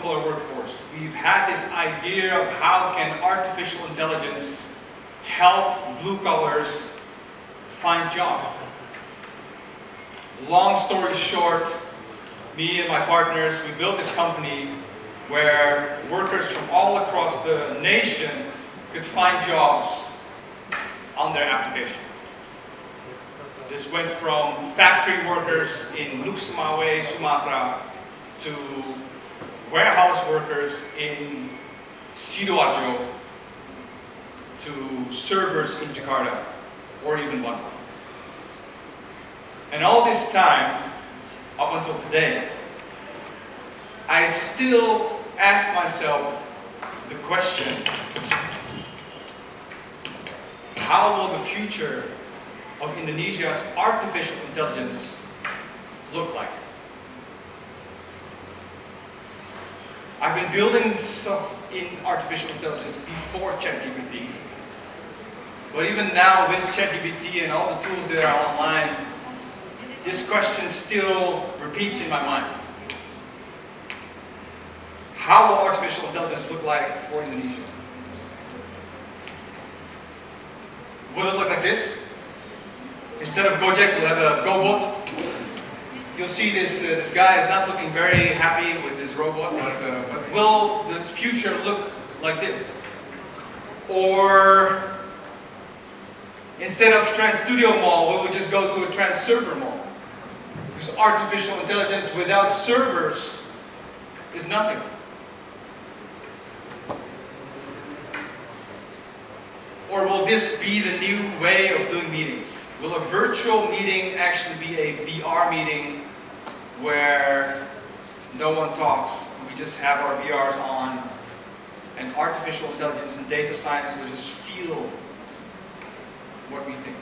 blue-collar workforce. We've had this idea of how can artificial intelligence help blue-collars find jobs. Long story short, me and my partners, we built this company where workers from all across the nation could find jobs on their application. This went from factory workers in Luxemawe, Sumatra, to warehouse workers in Sidoarjo, to servers in Jakarta, or even London. And all this time, up until today, I still ask myself the question, how will the future of Indonesia's artificial intelligence look like? I've been building stuff in artificial intelligence before ChatGPT, but even now with ChatGPT and all the tools that are online, this question still repeats in my mind. How will artificial intelligence look like for Indonesia? Will it look like this? Instead of Gojek, we'll have a GoBot. You'll see this guy is not looking very happy with this robot, but will the future look like this? Or instead of Trans Studio Mall, we will just go to a Trans Server Mall. Because artificial intelligence without servers is nothing. Or will this be the new way of doing meetings? Will a virtual meeting actually be a VR meeting where no one talks, we just have our VRs on, and artificial intelligence and data science will just feel what we think?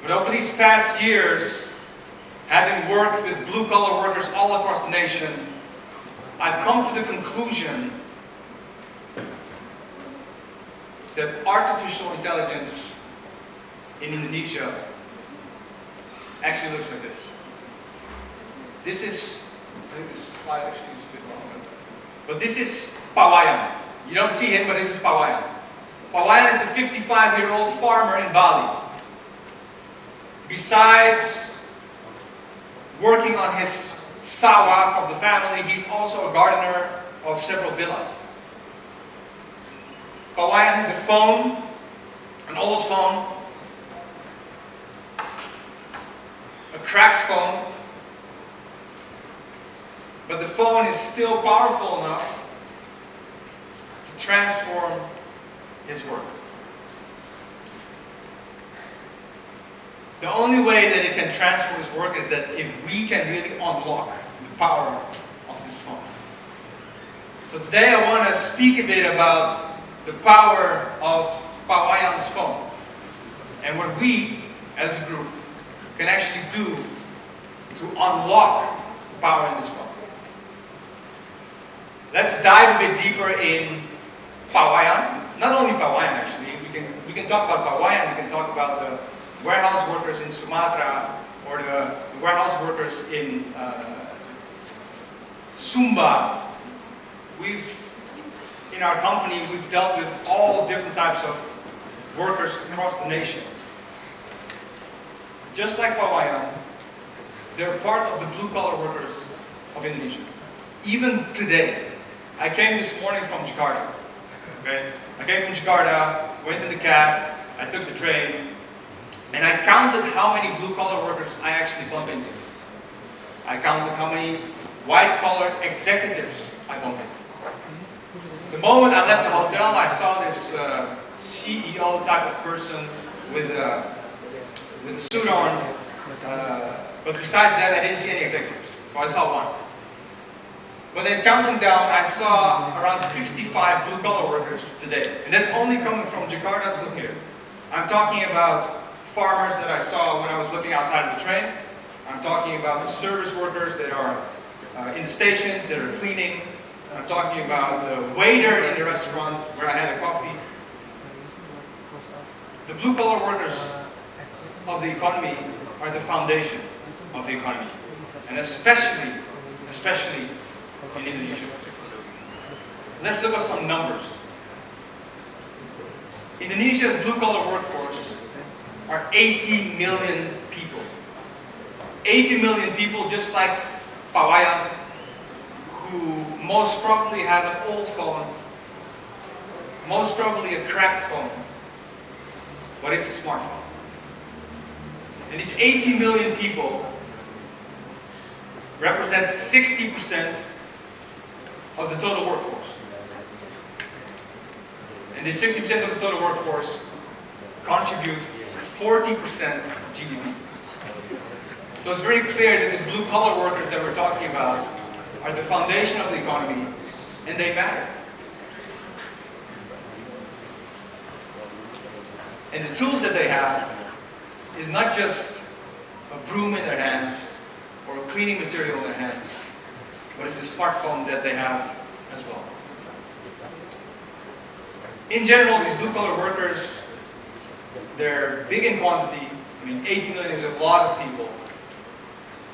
But over these past years, having worked with blue-collar workers all across the nation, I've come to the conclusion that artificial intelligence in Indonesia actually looks like this. This is, I think this slide actually is a bit wrong, but this is Pawayan. You don't see him, but this is Pawayan. Pawayan is a 55-year-old farmer in Bali. Besides working on his sawah from the family, he's also a gardener of several villas. Pawayan has a phone, an old phone, a cracked phone, but the phone is still powerful enough to transform his work. The only way that it can transform his work is that if we can really unlock the power of this phone. So today I want to speak a bit about the power of Pawayan's phone and what we as a group can actually do to unlock the power in this phone. Let's dive a bit deeper in Pawayan. Not only Pawayan actually, we can talk about Pawayan, we can talk about the warehouse workers in Sumatra or the warehouse workers in Sumba. In our company, we've dealt with all different types of workers across the nation. Just like Pawayan, they're part of the blue-collar workers of Indonesia. Even today, I came this morning from Jakarta. Okay? I came from Jakarta, went in the cab, I took the train, and I counted how many blue-collar workers I actually bumped into. I counted how many white-collar executives I bumped into. The moment I left the hotel, I saw this CEO type of person with a suit on, but besides that, I didn't see any executives. So I saw one. But then counting down, I saw around 55 blue-collar workers today. And that's only coming from Jakarta to here. I'm talking about farmers that I saw when I was looking outside of the train. I'm talking about the service workers that are in the stations, that are cleaning. I'm talking about the waiter in the restaurant where I had a coffee. The blue-collar workers of the economy are the foundation of the economy. And especially in Indonesia. Let's look at some numbers. Indonesia's blue-collar workforce are 80 million people. 80 million people, just like Pawayan, who most probably have an old phone, most probably a cracked phone, but it's a smartphone. And these 80 million people represent 60% of the total workforce. And the 60% of the total workforce contribute 40% of GDP. So it's very clear that these blue-collar workers that we're talking about are the foundation of the economy, and they matter. And the tools that they have is not just a broom in their hands or a cleaning material in their hands, but it's a smartphone that they have as well. In general, these blue-collar workers, they're big in quantity. I mean, 80 million is a lot of people.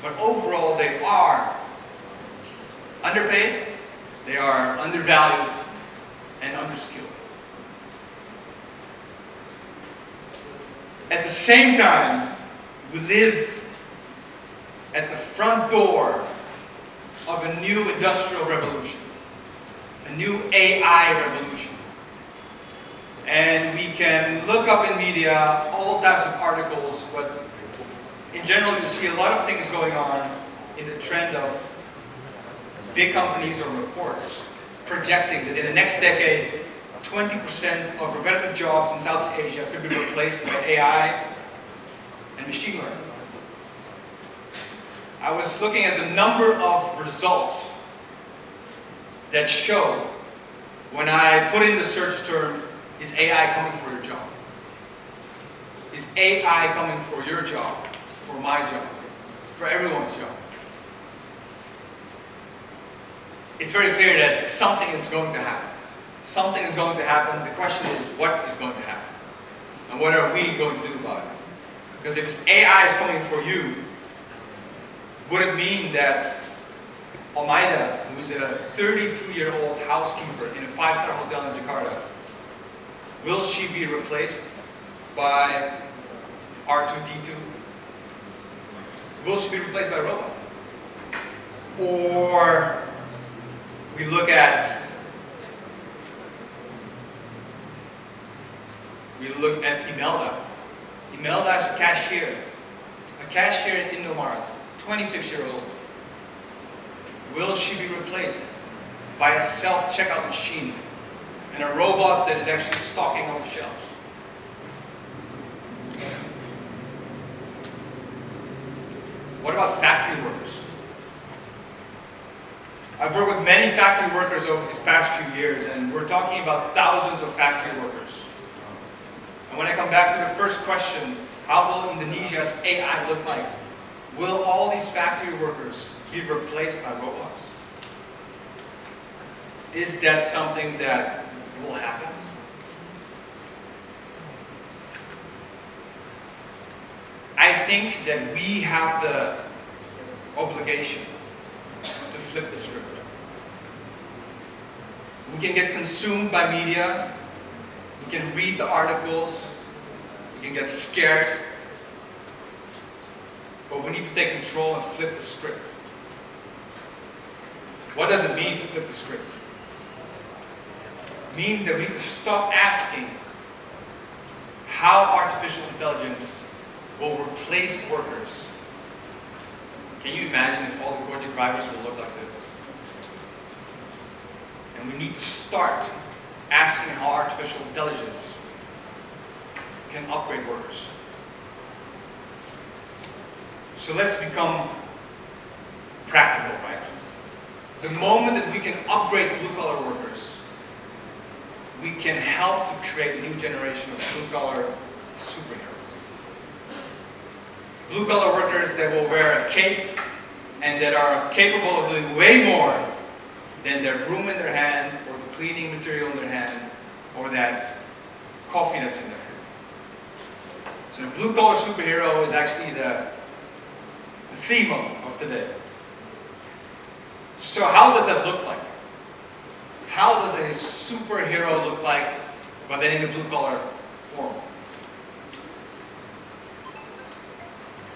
But overall, they are underpaid, they are undervalued, and underskilled. At the same time, we live at the front door of a new industrial revolution, a new AI revolution. And we can look up in media all types of articles, but in general you see a lot of things going on in the trend of big companies or reports projecting that in the next decade 20% of repetitive jobs in South Asia could be replaced by AI and machine learning. I was looking at the number of results that show when I put in the search term, is AI coming for your job? Is AI coming for your job, for my job, for everyone's job? It's very clear that something is going to happen. Something is going to happen. The question is, what is going to happen? And what are we going to do about it? Because if AI is coming for you, would it mean that Almeida, who is a 32-year-old housekeeper in a 5-star hotel in Jakarta, will she be replaced by R2-D2? Will she be replaced by a robot? Or we look at Imelda. Imelda is a cashier in Indomaret, 26-year-old. Will she be replaced by a self-checkout machine and a robot that is actually stocking on the shelves? What about factory workers? I've worked with many factory workers over these past few years, and we're talking about thousands of factory workers. And when I come back to the first question, how will Indonesia's AI look like? Will all these factory workers be replaced by robots? Is that something that will happen? I think that we have the obligation to flip the script. We can get consumed by media, we can read the articles, we can get scared, but we need to take control and flip the script. What does it mean to flip the script? It means that we need to stop asking how artificial intelligence will replace workers. Can you imagine if all the Gojek drivers will look like this? And we need to start asking how artificial intelligence can upgrade workers. So let's become practical, right? The moment that we can upgrade blue-collar workers, we can help to create a new generation of blue-collar superheroes. Blue-collar workers that will wear a cape and that are capable of doing way more than their broom in their hand, or the cleaning material in their hand, or that coffee that's in their hand. So the blue-collar superhero is actually the theme of today. So how does that look like? How does a superhero look like, but then in the blue-collar form?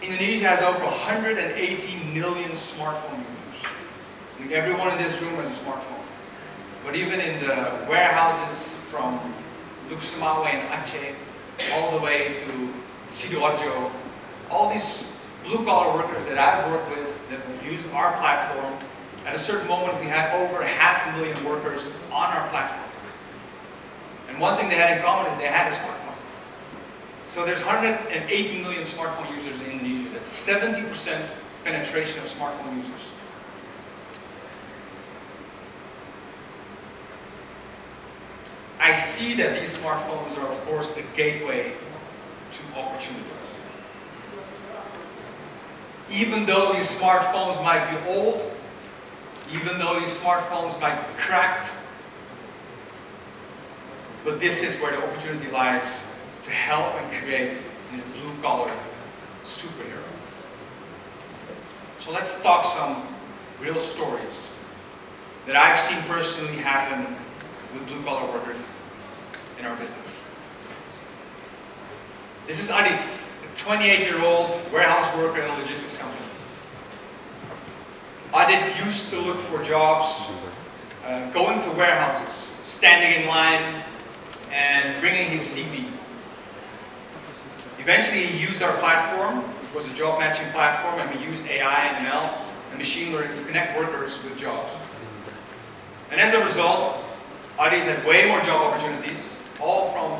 Indonesia has over 180 million smartphone users. I think everyone in this room has a smartphone. But even in the warehouses from Luxemawe and Aceh, all the way to Sidoarjo, all these blue-collar workers that I've worked with that use our platform, at a certain moment we had over 500,000 workers on our platform. And one thing they had in common is they had a smartphone. So there's 180 million smartphone users in Indonesia. That's 70% penetration of smartphone users. I see that these smartphones are, of course, a gateway to opportunity. Even though these smartphones might be old, even though these smartphones might be cracked, but this is where the opportunity lies to help and create these blue-collar superheroes. So let's talk some real stories that I've seen personally happen with blue-collar workers in our business. This is Adit, a 28-year-old warehouse worker in a logistics company. Adit used to look for jobs, going to warehouses, standing in line, and bringing his CV. Eventually he used our platform, which was a job matching platform, and we used AI and ML and machine learning to connect workers with jobs. And as a result, Adit had way more job opportunities, all from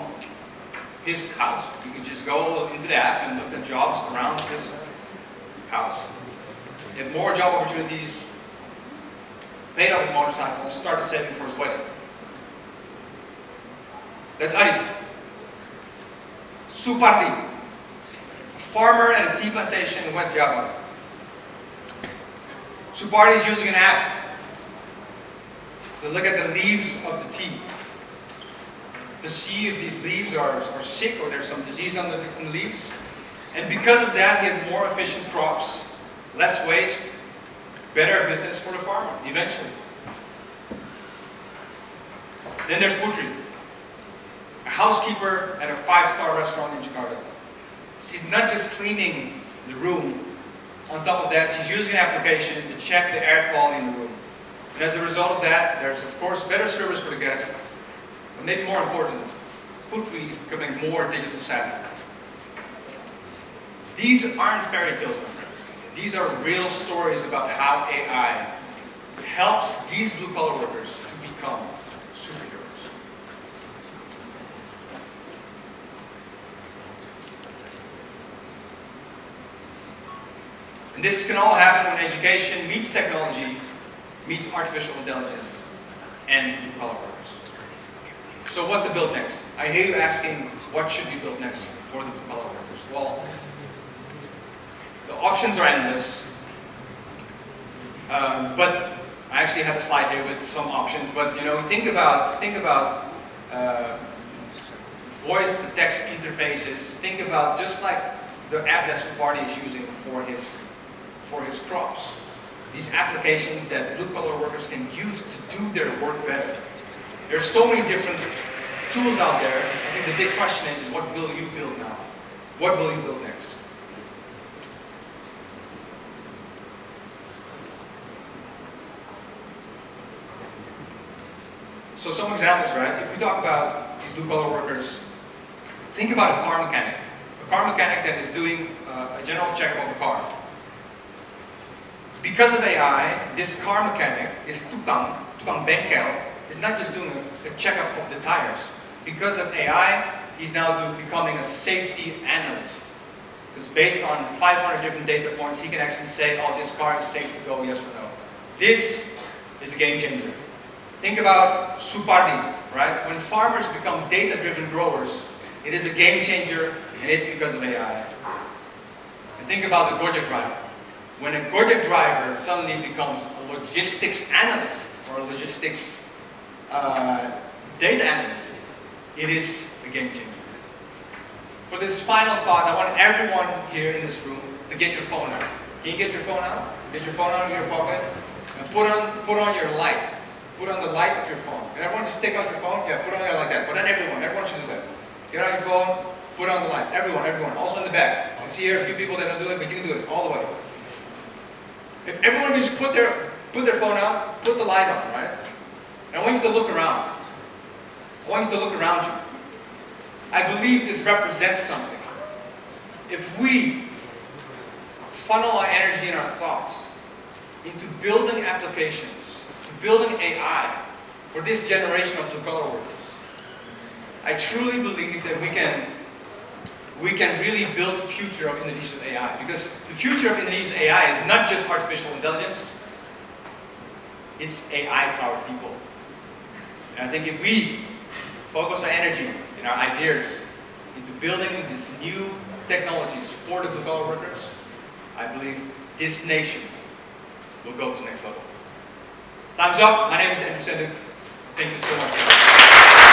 his house. You could just go into the app and look at jobs around his house. He had more job opportunities, paid off his motorcycle, and started saving for his wedding. That's Adit. Suparti, a farmer at a tea plantation in West Java. Suparti is using an app to look at the leaves of the tea, to see if these leaves are sick or there's some disease on the leaves. And because of that, he has more efficient crops, less waste, better business for the farmer, eventually. Then there's Putri, a housekeeper at a 5-star restaurant in Jakarta. She's not just cleaning the room. On top of that, she's using an application to check the air quality in the room. And as a result of that, there's of course better service for the guest. But maybe more important, Putri is becoming more digital savvy. These aren't fairy tales, my friends. These are real stories about how AI helps these blue-collar workers to become superheroes. And this can all happen when education meets technology, meets artificial intelligence, and blue-collar workers. So what to build next? I hear you asking, what should be built next for the blue-collar workers? Well, the options are endless. But I actually have a slide here with some options. But you know, think about voice-to-text interfaces. Think about just like the app that Suparti is using for his crops. These applications that blue-collar workers can use to do their work better. There's so many different tools out there. I think the big question is what will you build now? What will you build next? So some examples, right? If we talk about these blue-collar workers, think about a car mechanic. A car mechanic that is doing a general checkup of a car. Because of AI, this car mechanic, this tukang bengkel, is not just doing a checkup of the tires. Because of AI, he's now becoming a safety analyst. Because based on 500 different data points, he can actually say, oh, this car is safe to go, yes or no. This is a game changer. Think about Suparti, right? When farmers become data-driven growers, it is a game changer, and it's because of AI. And think about the Gojek driver. When a Gojek driver suddenly becomes a logistics analyst or a logistics data analyst, it is a game changer. For this final thought, I want everyone here in this room to get your phone out. Can you get your phone out? Get your phone out of your pocket. And put on your light. Put on the light of your phone. And everyone just take out your phone? Yeah, put on it like that. But not everyone. Everyone should do that. Get on your phone, put on the light. Everyone. Also in the back. I see here a few people that don't do it, but you can do it all the way. If everyone just put their phone out, put the light on, right? And I want you to look around. I want you to look around you. I believe this represents something. If we funnel our energy and our thoughts into building applications, to building AI for this generation of blue-collar workers, I truly believe that we can really build the future of Indonesian AI. Because the future of Indonesian AI is not just artificial intelligence, it's AI-powered people. And I think if we focus our energy and our ideas into building these new technologies for the blue-collar workers, I believe this nation will go to the next level. Time's up. My name is Senduk. Thank you so much.